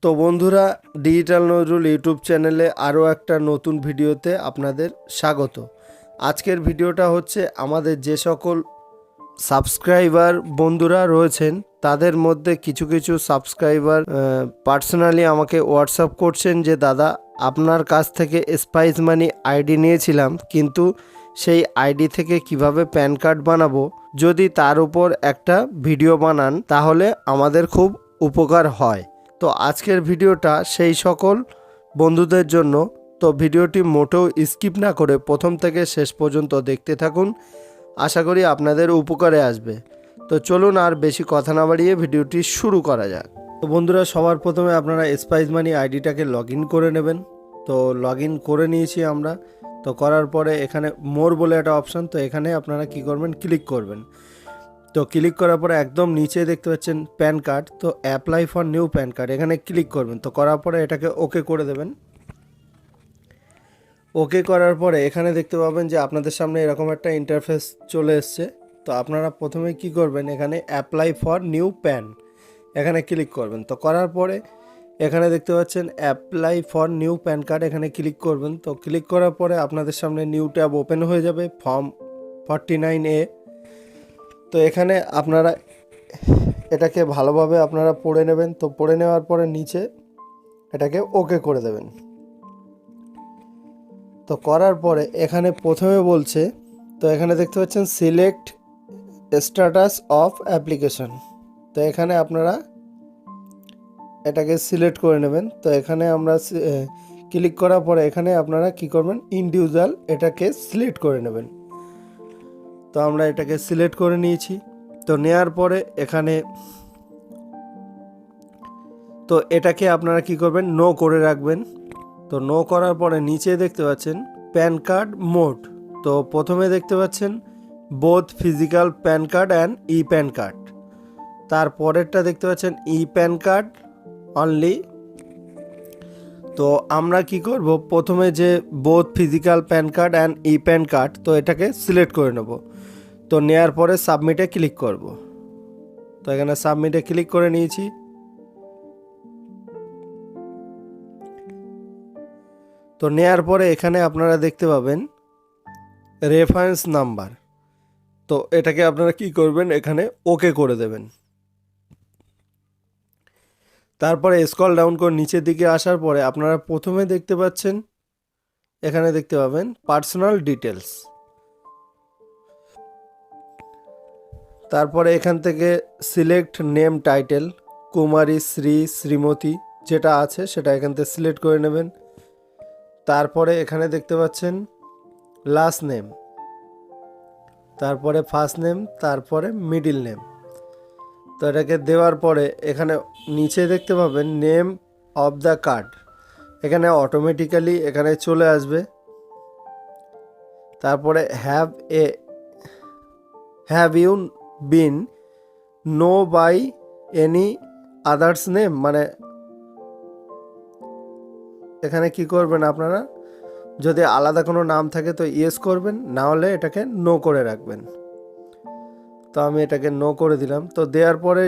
তো বন্ধুরা, digital Nazrul YouTube চ্যানেলে আরও একটা নতুন ভিডিওতে আপনাদের স্বাগত। আজকের ভিডিওটা হচ্ছে আমাদের যে সকল সাবস্ক্রাইবার বন্ধুরা রয়েছেন তাদের মধ্যে কিছু কিছু সাবস্ক্রাইবার পার্সোনালি আমাকে হোয়াটসঅ্যাপ করছেন যে দাদা, আপনার কাছ থেকে স্পাইস মানি আইডি নিয়েছিলাম, কিন্তু সেই আইডি থেকে কিভাবে প্যান কার্ড বানাবো, যদি তার উপর একটা ভিডিও বানান তাহলে আমাদের খুব উপকার হয়। তো আজকের ভিডিওটা সেই সকল বন্ধুদের জন্য। তো ভিডিওটি মোটেও স্কিপ না করে প্রথম থেকে শেষ পর্যন্ত দেখতে থাকুন, আশা করি আপনাদের উপকারে আসবে। তো চলুন আর বেশি কথা না বাড়িয়ে ভিডিওটি শুরু করা যাক। তো বন্ধুরা, সবার প্রথমে আপনারা স্পাইস মানি আইডিটাকে লগ ইন করে নেবেন। তো লগ ইন করে নিয়েছি আমরা। তো করার পরে এখানে মোর বলে একটা অপশান, তো এখানে আপনারা কি করবেন, ক্লিক করবেন। তো ক্লিক করার পরে একদম নিচে দেখতে পাচ্ছেন প্যান কার্ড, তো apply for new pan card এখানে ক্লিক করবেন। তো করার পরে এটাকে ওকে করে দেবেন। ওকে করার পরে এখানে দেখতে পাবেন যে আপনাদের সামনে এরকম একটা ইন্টারফেস চলে এসছে। তো আপনারা প্রথমে কি করবেন, এখানে অ্যাপ্লাই ফর নিউ প্যান এখানে ক্লিক করবেন। তো করার পরে এখানে দেখতে পাচ্ছেন apply for new pan card এখানে ক্লিক করবেন। তো ক্লিক করার পরে আপনাদের সামনে নিউ ট্যাব ওপেন হয়ে যাবে, ফর্ম 49A। তো এখানে আপনারা এটাকে ভালোভাবে আপনারা পড়ে নেবেন। তো পড়ে নেওয়ার পরে নিচে এটাকে ওকে করে দেবেন। তো করার পরে এখানে প্রথমে বলছে, তো এখানে দেখতে পাচ্ছেন সিলেক্ট স্ট্যাটাস অফ অ্যাপ্লিকেশন। তো এখানে আপনারা এটাকে সিলেক্ট করে নেবেন। তো এখানে আমরা ক্লিক করার পরে এখানে আপনারা কি করবেন, ইন্ডিভিজুয়াল এটাকে সিলেক্ট করে নেবেন। তো আমরা এটাকে সিলেক্ট করে নিয়েছি। তো নেওয়ার পরে এখানে তো এটাকে আপনারা কি করবেন, নো করে রাখবেন। তো নো করার পরে নিচে দেখতে পাচ্ছেন প্যান কার্ড মোড। তো প্রথমে দেখতে পাচ্ছেন both physical pan card and E pan card. তারপরেরটা দেখতে পাচ্ছেন ই প্যান কার্ড অনলি। তো আমরা কি করব, প্রথমে যে both physical pan card and E pan card, তো এটাকে সিলেক্ট করে নেব। তো নেওয়ার পরে সাবমিটে ক্লিক করব। তো এখানে সাবমিটে ক্লিক করে নিয়েছি। তো নেওয়ার পরে এখানে আপনারা দেখতে পাবেন রেফারেন্স নাম্বার। তো এটাকে আপনারা কি করবেন, এখানে ওকে করে দেবেন। তারপরে স্ক্রল ডাউন করে নিচের দিকে আসার পরে আপনারা প্রথমে দেখতে পাচ্ছেন এখানে দেখতে পাবেন পার্সোনাল ডিটেলস। তারপরে এখান থেকে সিলেক্ট নেম টাইটেল, কুমারী, শ্রী, শ্রীমতী যেটা আছে সেটা এখান থেকে সিলেক্ট করে নেবেন। তারপরে এখানে দেখতে পাচ্ছেন লাস্ট নেম, তারপরে ফার্স্ট নেম, তারপরে মিডিল নেম। তো এটাকে দেওয়ার পরে এখানে নিচে দেখতে পাবেন নেম অফ দ্য কার্ড, এখানে অটোমেটিক্যালি এখানে চলে আসবে। তারপরে have you been know by any others name, মানে এখানে কি করবেন আপনারা, যদি আলাদা কোনো নাম থাকে তো ইয়েস করবেন, না হলে এটাকে নো করে রাখবেন। তো আমি এটাকে নো করে দিলাম। তো দেওয়ার পরে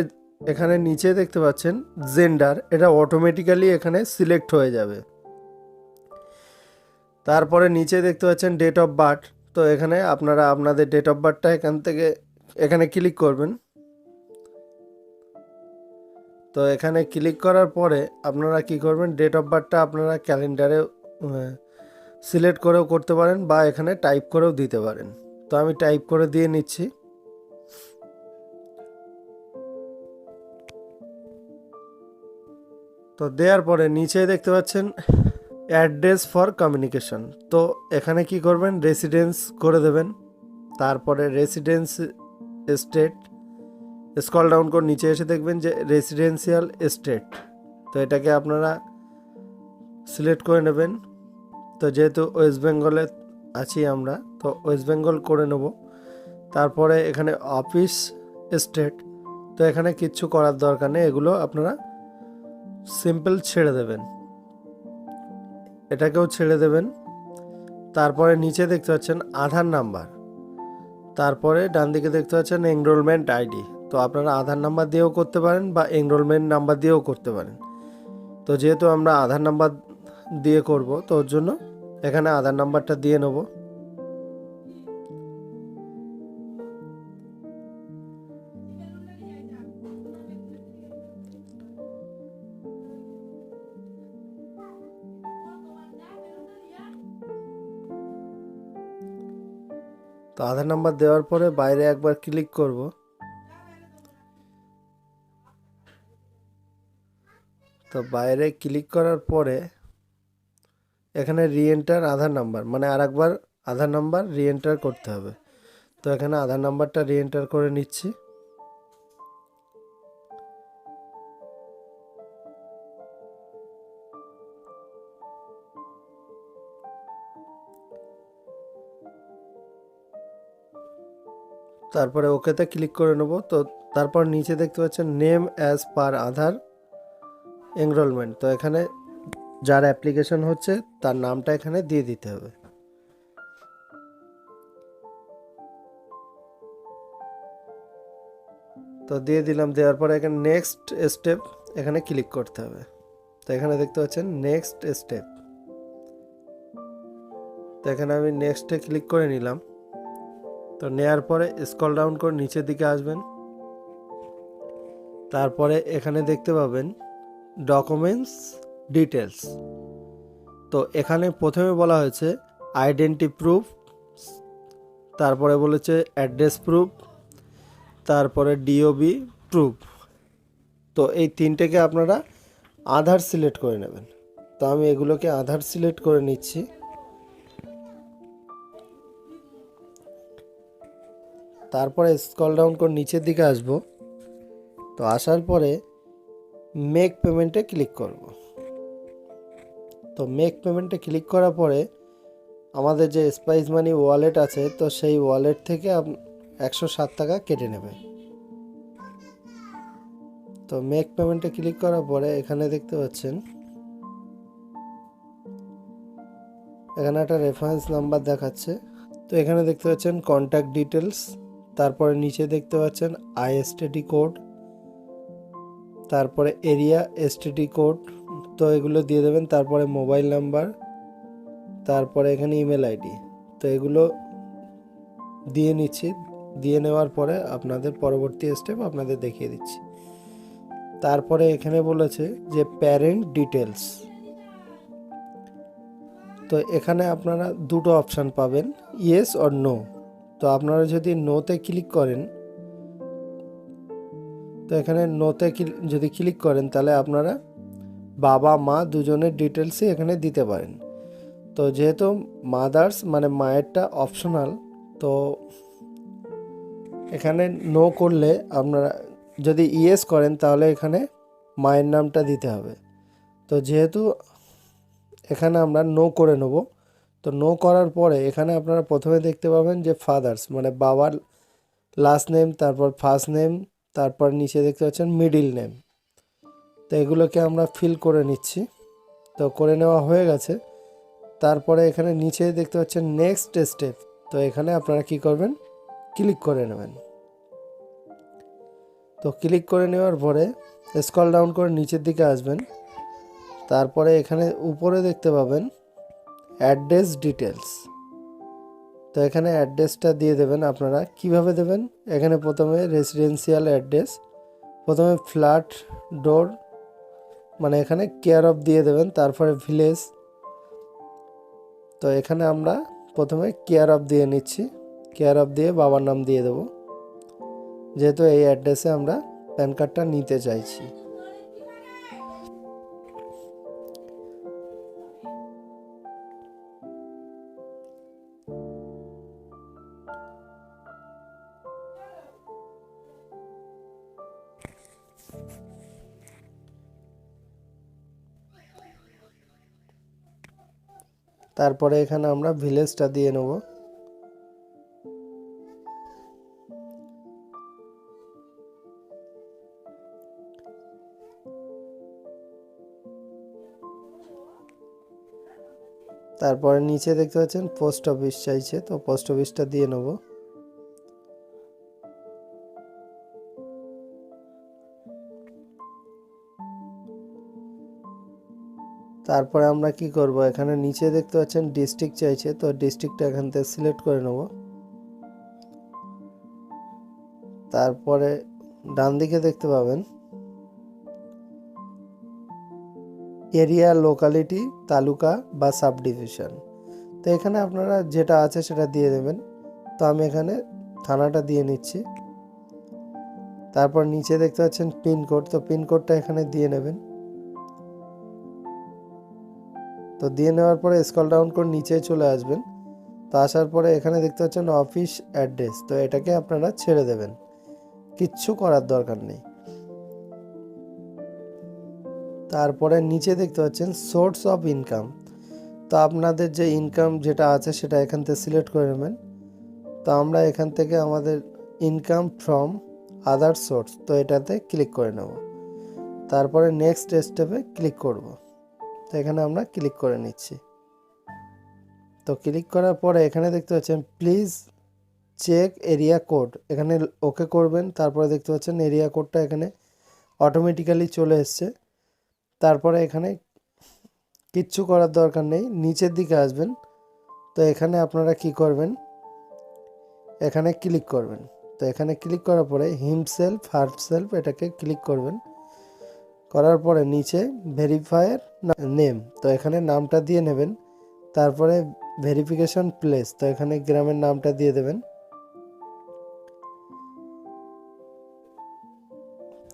এখানে নিচে দেখতে পাচ্ছেন জেন্ডার, এটা অটোমেটিক্যালি এখানে সিলেক্ট হয়ে যাবে। তারপরে নিচে দেখতে পাচ্ছেন ডেট অফ বার্থ। তো এখানে আপনারা আপনাদের ডেট অফ বার্থটা এখান থেকে এখানে ক্লিক করবেন। তো এখানে ক্লিক করার পরে আপনারা কি করবেন, ডেট অফ বার্থটা আপনারা ক্যালেন্ডারে সিলেক্ট করেও করতে পারেন বা এখানে টাইপ করেও দিতে পারেন। তো আমি টাইপ করে দিয়ে নিচ্ছি। তো দেওয়ার পরে নিচে দেখতে পাচ্ছেন অ্যাড্রেস ফর কমিউনিকেশন। তো এখানে কি করবেন, রেসিডেন্স করে দেবেন। তারপরে রেসিডেন্স স্টেট, স্ক্রল ডাউন করে নিচে এসে দেখবেন যে রেসিডেন্সিয়াল স্টেট। তো এটাকে আপনারা সিলেক্ট করে নেবেন। তো যেহেতু ওয়েস্ট বেঙ্গলে আছি আমরা, তো ওয়েস্ট বেঙ্গল করে নেব। তারপরে এখানে অফিস স্টেট, তো এখানে কিচ্ছু করার দরকার নেই, এগুলো আপনারা সিম্পল ছেড়ে দেবেন, এটাকেও ছেড়ে দেবেন। তারপরে নিচে দেখতে পাচ্ছেন আধার নাম্বার, তারপরে ডান দিকে দেখতে পাচ্ছেন এনরোলমেন্ট আইডি। তো আপনারা আধার নাম্বার দিয়েও করতে পারেন বা এনরোলমেন্ট নাম্বার দিয়েও করতে পারেন। তো যেহেতু আমরা আধার নাম্বার দিয়ে করব, তো ওর জন্য এখানে আধার নাম্বারটা দিয়ে নেব। তো আধার নাম্বার দেওয়ার পরে বাইরে একবার ক্লিক করব। তো বাইরে ক্লিক করার পরে এখানে রিএন্টার আধার নাম্বার, মানে আরেকবার আধার নাম্বার রিএন্টার করতে হবে। তো এখানে আধার নাম্বারটা রিএন্টার করে নিচ্ছি। তারপরে ওকেতে ক্লিক করে নেব। তো তারপর নিচে দেখতে পাচ্ছেন নেম অ্যাজ পার আধার এনরোলমেন্ট। তো এখানে যার অ্যাপ্লিকেশন হচ্ছে তার নামটা এখানে দিয়ে দিতে হবে। তো দিয়ে দিলাম, দেওয়ার পরে এখানে নেক্সট স্টেপ এখানে ক্লিক করতে হবে। তো এখানে দেখতে পাচ্ছেন নেক্সট স্টেপ। তো এখানে আমি নেক্সটে ক্লিক করে নিলাম। তো নেওয়ার পরে স্ক্রল ডাউন করে নিচের দিকে আসবেন। তারপরে এখানে দেখতে পাবেন ডকুমেন্টস ডিটেলস। তো এখানে প্রথমে বলা হয়েছে আইডেন্টি প্রুফ, তারপরে বলেছে অ্যাড্রেস প্রুফ, তারপরে ডিওবি প্রুফ। তো এই তিনটেকে আপনারা আধার সিলেক্ট করে নেবেন। তো আমি এগুলোকে আধার সিলেক্ট করে নিচ্ছি। তারপরে স্ক্রল ডাউন করে নিচের দিকে আসব। তো আসার পরে মেক পেমেন্টে ক্লিক করব। তো মেক পেমেন্টে ক্লিক করার পরে আমাদের যে স্পাইস মানি ওয়ালেট আছে, তো সেই ওয়ালেট থেকে 107 টাকা কেটে নেবে। তো মেক পেমেন্টে ক্লিক করার পরে এখানে দেখতে পাচ্ছেন এখানে একটা রেফারেন্স নাম্বার দেখাচ্ছে। তো এখানে দেখতে পাচ্ছেন কন্ট্যাক্ট ডিটেলস, তারপরে নিচে দেখতে পাচ্ছেন আইএসটিডি কোড, তারপরে এরিয়া এসটিডি কোড। তো এগুলো দিয়ে দেবেন। তারপরে মোবাইল নাম্বার, তারপরে এখানে ইমেল আইডি। তো এগুলো দিয়ে নিচ্ছি। দিয়ে নেওয়ার পরে আপনাদের পরবর্তী স্টেপ আপনাদের দেখিয়ে দিচ্ছি। তারপরে এখানে বলেছে যে প্যারেন্ট ডিটেলস। তো এখানে আপনারা দুটো অপশান পাবেন, ইয়েস অর নো। তো আপনারা যদি নোতে ক্লিক করেন, তো এখানে নোতে যদি ক্লিক করেন তাহলে আপনারা বাবা মা দুজনের ডিটেলসই এখানে দিতে পারেন। তো যেহেতু মাদার্স মানে মায়েরটা অপশনাল, তো এখানে নো করলে আপনারা যদি ইয়েস করেন তাহলে এখানে মায়ের নামটা দিতে হবে। তো যেহেতু এখানে আমরা নো করে নেব, তো নো করার পরে এখানে আপনারা প্রথমে দেখতে পাবেন যে ফাদার্স মানে বাবার লাস্ট নেম, তারপর ফার্স্ট নেম, তারপর নিচে দেখতে পাচ্ছেন মিডিল নেম। তো এগুলোকে আমরা ফিল করে নিচ্ছি। তো করে নেওয়া হয়ে গেছে। তারপরে এখানে নিচে দেখতে পাচ্ছেন নেক্সট স্টেপ। তো এখানে আপনারা কি করবেন, ক্লিক করে নেবেন। তো ক্লিক করে নেওয়ার পরে স্ক্রল ডাউন করে নিচের দিকে আসবেন। তারপরে এখানে উপরে দেখতে পাবেন অ্যাড্রেস ডিটেলস। তো এখানে অ্যাড্রেসটা দিয়ে দেবেন। আপনারা কিভাবে দেবেন, এখানে প্রথমে রেসিডেন্সিয়াল অ্যাড্রেস, প্রথমে ফ্ল্যাট ডোর মানে এখানে কেয়ার অফ দিয়ে দেবেন, তারপরে ভিলেজ। তো এখানে আমরা প্রথমে কেয়ার অফ দিয়ে নিচ্ছি। কেয়ার অফ দিয়ে বাবার নাম দিয়ে দেব, যেহেতু এই অ্যাড্রেসে আমরা প্যান কার্ডটা নিতে চাইছি। তারপরে এখানে আমরা ভিলেজটা দিয়ে নেব। তারপরে নিচে দেখতে পাচ্ছেন পোস্ট অফিস চাইছে, তো পোস্ট অফিসটা দিয়ে নেব। তারপরে আমরা কি করব, এখানে নিচে দেখতে পাচ্ছেন ডিস্ট্রিক্ট চাইছে, তো ডিস্ট্রিক্টটা এখান থেকে সিলেক্ট করে নেব। তারপরে ডান দিকে দেখতে পাবেন এরিয়া, লোকালিটি, তালুকা বা সাব ডিভিশন। তো এখানে আপনারা যেটা আছে সেটা দিয়ে দেবেন। তো আমি এখানে থানাটা দিয়ে নিচ্ছি। তারপর নিচে দেখতে পাচ্ছেন পিনকোড, তো পিনকোডটা এখানে দিয়ে নেবেন। তো দিয়ে নেওয়ার পরে স্ক্রল ডাউন করে নিচে চলে আসবেন। তো আসার পরে এখানে দেখতে পাচ্ছেন অফিস অ্যাড্রেস, তো এটাকে আপনারা ছেড়ে দেবেন, কিচ্ছু করার দরকার নেই। তারপরে নিচে দেখতে পাচ্ছেন সোর্স অফ ইনকাম, তো আপনাদের যে ইনকাম যেটা আছে সেটা এখান থেকে সিলেক্ট করে নেবেন। তো আমরা এখান থেকে আমাদের ইনকাম ফ্রম আদার সোর্স, তো এটাতে ক্লিক করে নেব। তারপরে নেক্সট স্টেপে ক্লিক করব। তো এখানে আমরা ক্লিক করে নিচ্ছি। তো ক্লিক করার পরে এখানে দেখতে পাচ্ছেন প্লিজ চেক এরিয়া কোড, এখানে ওকে করবেন। তারপরে দেখতে পাচ্ছেন এরিয়া কোডটা এখানে অটোমেটিক্যালি চলে এসছে। তারপরে এখানে কিচ্ছু করার দরকার নেই, নিচের দিকে আসবেন। তো এখানে আপনারা কি করবেন, এখানে ক্লিক করবেন। তো এখানে ক্লিক করার পরে হিমসেলফ হারসেলফ এটাকে ক্লিক করবেন। করার পরে নিচে ভেরিফায়ার নেম, তো এখানে নামটা দিয়ে নেবেন। তারপরে ভেরিফিকেশন প্লেস, তো এখানে গ্রামের নামটা দিয়ে দেবেন।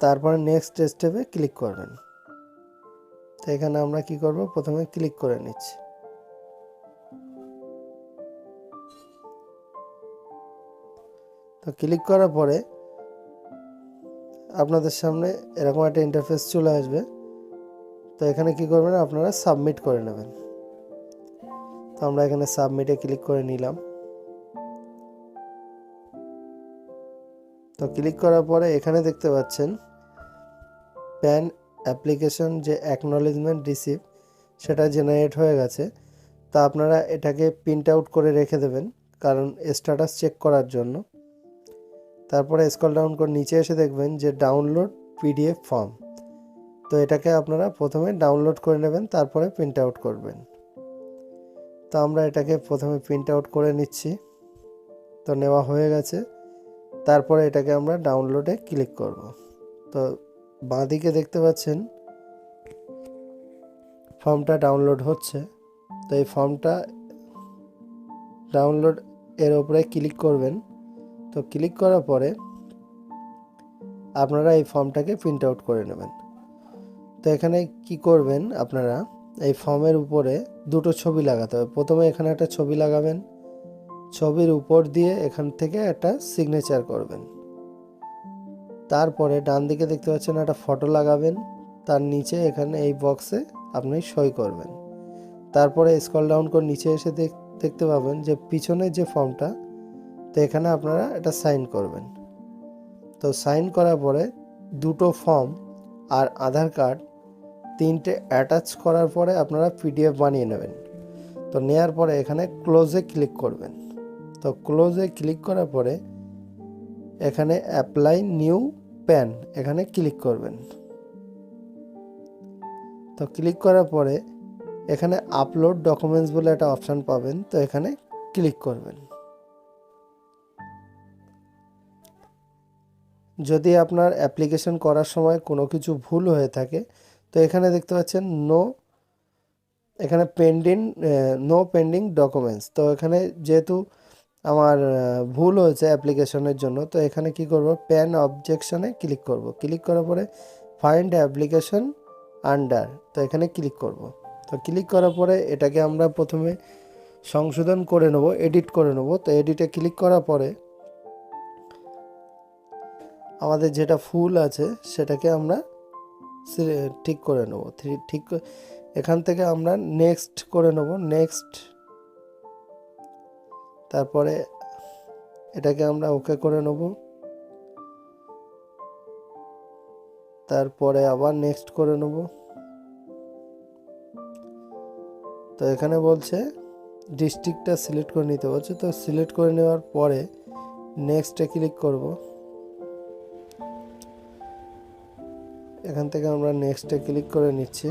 তারপরে নেক্সট স্টেপে ক্লিক করবেন। তো এখানে আমরা কি করব, প্রথমে ক্লিক করে নিচ্ছি। তো ক্লিক করার পরে আপনাদের সামনে এরকম একটা ইন্টারফেস চলে আসবে। তো এখানে কি করবেন, আপনারা সাবমিট করে নেবেন। তো আমরা এখানে সাবমিটে ক্লিক করে নিলাম। তো ক্লিক করার পরে এখানে দেখতে পাচ্ছেন প্যান অ্যাপ্লিকেশন যে অ্যাকনলেজমেন্ট রিসিভ সেটা জেনারেট হয়ে গেছে। তো আপনারা এটাকে প্রিন্ট আউট করে রেখে দেবেন, কারণ স্ট্যাটাস চেক করার জন্য। তারপরে স্ক্রল ডাউন করে নিচে এসে দেখবেন যে ডাউনলোড পিডিএফ ফর্ম, তো এটাকে আপনারা প্রথমে ডাউনলোড করে নেবেন, তারপরে প্রিন্ট আউট করবেন। তো আমরা এটাকে প্রথমে প্রিন্ট আউট করে নিচ্ছি। তো নেওয়া হয়ে গেছে। তারপরে এটাকে আমরা ডাউনলোডে ক্লিক করব। তো বাঁদিকে দেখতে পাচ্ছেন ফর্মটা ডাউনলোড হচ্ছে। তো এই ফর্মটা ডাউনলোড এর উপরে ক্লিক করবেন। তো ক্লিক করার পরে আপনারা এই ফর্মটাকে প্রিন্ট আউট করে নেবেন। তো এখানে কি করবেন, আপনারা এই ফর্মের উপরে দুটো ছবি লাগাতে হবে। প্রথমে এখানে একটা ছবি লাগাবেন, ছবির উপর দিয়ে এখান থেকে একটা সিগনেচার করবেন। তারপরে ডান দিকে দেখতে পাচ্ছেন একটা ফটো লাগাবেন, তার নিচে এখানে এই বক্সে আপনি সই করবেন। তারপরে স্ক্রল ডাউন করে নিচে এসে দেখতে পাবেন যে পিছনে যে ফর্মটা, তো এখানে আপনারা এটা সাইন করবেন। তো সাইন করার পরে দুটো ফর্ম আর আধার কার্ড তিনটে অ্যাটাচ করার পরে আপনারা পিডিএফ বানিয়ে নেবেন। তো নেওয়ার পরে এখানে ক্লোজে ক্লিক করবেন। তো ক্লোজে ক্লিক করার পরে এখানে অ্যাপ্লাই নিউ প্যান এখানে ক্লিক করবেন। তো ক্লিক করার পরে এখানে আপলোড ডকুমেন্টস বলে একটা অপশান পাবেন, তো এখানে ক্লিক করবেন। যদি আপনার অ্যাপ্লিকেশন করার সময় কোনো কিছু ভুল হয়ে থাকে, তো এখানে দেখতে পাচ্ছেন এখানে নো পেন্ডিং ডকুমেন্টস, তো এখানে যেহেতু আমার ভুল হয়েছে অ্যাপ্লিকেশনের জন্য, তো এখানে কি করব, প্যান অবজেকশনে ক্লিক করব। ক্লিক করার পরে ফাইন্ড অ্যাপ্লিকেশন আন্ডার, তো এখানে ক্লিক করব। তো ক্লিক করার পরে এটাকে আমরা প্রথমে সংশোধন করে নেব, এডিট করে নেব। তো এডিটে ক্লিক করার পরে আমাদের যেটা ফুল আছে সেটাকে আমরা ঠিক করে নেব। এখান থেকে আমরা নেক্সট করে নেব, নেক্সট। তারপরে এটাকে আমরা ওকে করে নেব। তারপরে আবার নেক্সট করে নেব। তো এখানে বলছে ডিস্ট্রিক্টটা সিলেক্ট করে নিতে বলছে, তো সিলেক্ট করে নেওয়ার পরে নেক্সটে ক্লিক করব। এখান থেকে আমরা নেক্সটে ক্লিক করে নিচ্ছি।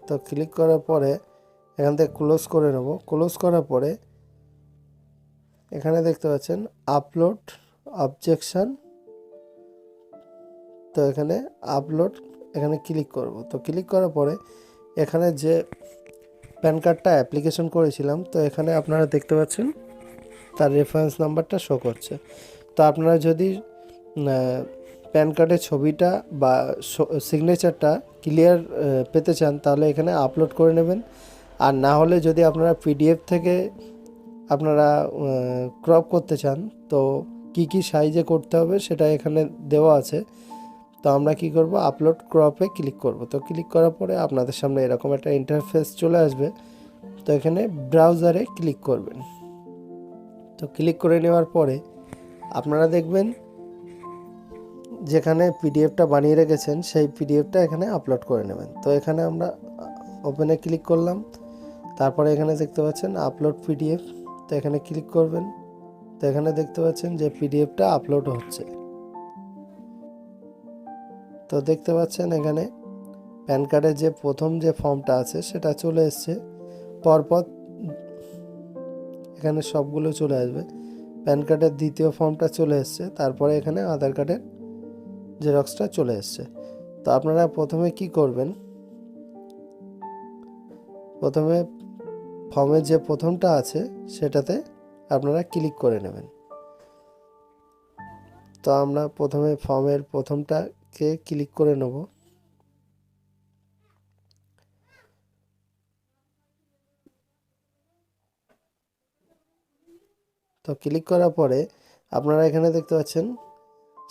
তো ক্লিক করার পরে এখান থেকে ক্লোজ করে নেব। ক্লোজ করার পরে এখানে দেখতে পাচ্ছেন আপলোড অবজেকশন। তো এখানে আপলোড, এখানে ক্লিক করব। তো ক্লিক করার পরে এখানে যে প্যান কার্ডটা অ্যাপ্লিকেশন করেছিলাম, তো এখানে আপনারা দেখতে পাচ্ছেন তার রেফারেন্স নাম্বারটা শো করছে। তো আপনারা যদি প্যান কার্ডের ছবিটা বা সিগনেচারটা ক্লিয়ার পেতে চান তাহলে এখানে আপলোড করে নেবেন। আর না হলে যদি আপনারা পিডিএফ থেকে আপনারা ক্রপ করতে চান তো কি সাইজে করতে হবে সেটা এখানে দেওয়া আছে। তো আমরা কি করব, আপলোড ক্রপে ক্লিক করব। তো ক্লিক করার পরে আপনাদের সামনে এরকম একটা ইন্টারফেস চলে আসবে। তো এখানে ব্রাউজারে ক্লিক করবেন। তো ক্লিক করে নেওয়ার পরে আপনারা দেখবেন যেখানে পিডিএফটা বানিয়ে রেখেছেন সেই পিডিএফটা এখানে আপলোড করে নেবেন। তো এখানে আমরা ওপেনে ক্লিক করলাম, তারপরে এখানে দেখতে পাচ্ছেন আপলোড পিডিএফ। তো এখানে ক্লিক করবেন। তো এখানে দেখতে পাচ্ছেন যে পিডিএফটা আপলোড হচ্ছে। তো দেখতে পাচ্ছেন এখানে প্যান কার্ডের যে প্রথম যে ফর্মটা আছে সেটা চলে এসছে। পরপর এখানে সবগুলো চলে আসবে। প্যান কার্ডের দ্বিতীয় ফর্মটা চলে এসছে, তারপরে এখানে আধার কার্ডের জেরক্সটা চলে এসছে। তো আপনারা প্রথমে কি করবেন, প্রথমে ফর্মের যে প্রথমটা আছে সেটাতে আপনারা ক্লিক করে নেবেন। তো আমরা প্রথমে ফর্মের প্রথমটাকে ক্লিক করে নেব। তো ক্লিক করার পরে আপনারা এখানে দেখতে পাচ্ছেন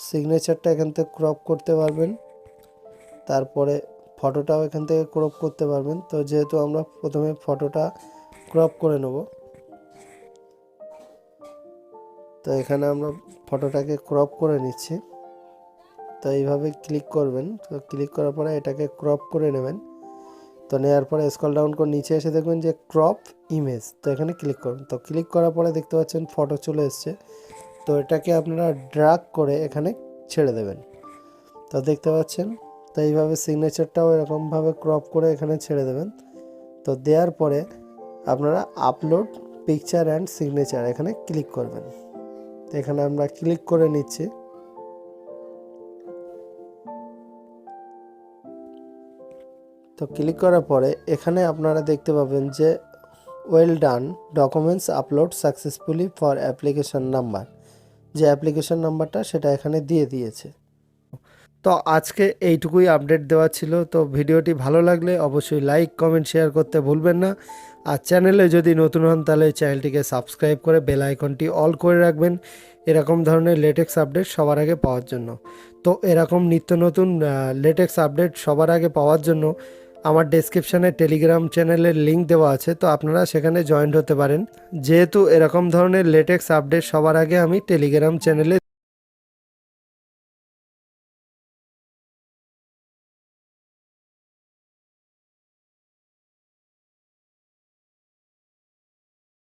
সিগনেচারটা এখান থেকে ক্রপ করতে পারবেন, তারপরে ফটোটাও এখান থেকে ক্রপ করতে পারবেন। তো যেহেতু আমরা প্রথমে ফটোটা ক্রপ করে নেব, তো এখানে আমরা ফটোটাকে ক্রপ করে নিচ্ছি। তো এইভাবে ক্লিক করবেন। তো ক্লিক করার পরে এটাকে ক্রপ করে নেবেন। তো নেওয়ার পরে স্ক্রল ডাউন করে নিচে এসে দেখবেন যে ক্রপ ইমেজ, তো এখানে ক্লিক করবেন। তো ক্লিক করার পরে দেখতে পাচ্ছেন ফটো চলে এসছে। তো এটাকে আপনারা ড্র্যাগ করে এখানে ছেড়ে দেবেন। তো দেখতে পাচ্ছেন, তো এইভাবে সিগনেচারটাও এরকমভাবে ক্রপ করে এখানে ছেড়ে দেবেন। তো দেওয়ার পরে আপনারা আপলোড পিকচার অ্যান্ড সিগনেচার এখানে ক্লিক করবেন। তো এখানে আমরা ক্লিক করে নিচ্ছি। তো ক্লিক করার পরে এখানে আপনারা দেখতে পাবেন যে well done, documents upload successfully for application number, যে অ্যাপ্লিকেশন নাম্বারটা সেটা এখানে দিয়ে দিয়েছে। তো আজকে এইটুকুই আপডেট দেওয়া ছিল। তো ভিডিওটি ভালো লাগলে অবশ্যই লাইক কমেন্ট শেয়ার করতে ভুলবেন না। আর চ্যানেলে যদি নতুন হন তাহলে চ্যানেলটিকে সাবস্ক্রাইব করে বেল আইকনটি অল করে রাখবেন এরকম ধরনের লেটেক্স আপডেট সবার আগে পাওয়ার জন্য। তো এরকম নিত্য নতুন লেটেক্স আপডেট সবার আগে পাওয়ার জন্য আমার ডেসক্রিপশানে টেলিগ্রাম চ্যানেলের লিঙ্ক দেওয়া আছে, তো আপনারা সেখানে জয়েন্ট হতে পারেন। যেহেতু এরকম ধরনের লেটেক্স আপডেট সবার আগে আমি টেলিগ্রাম চ্যানেলে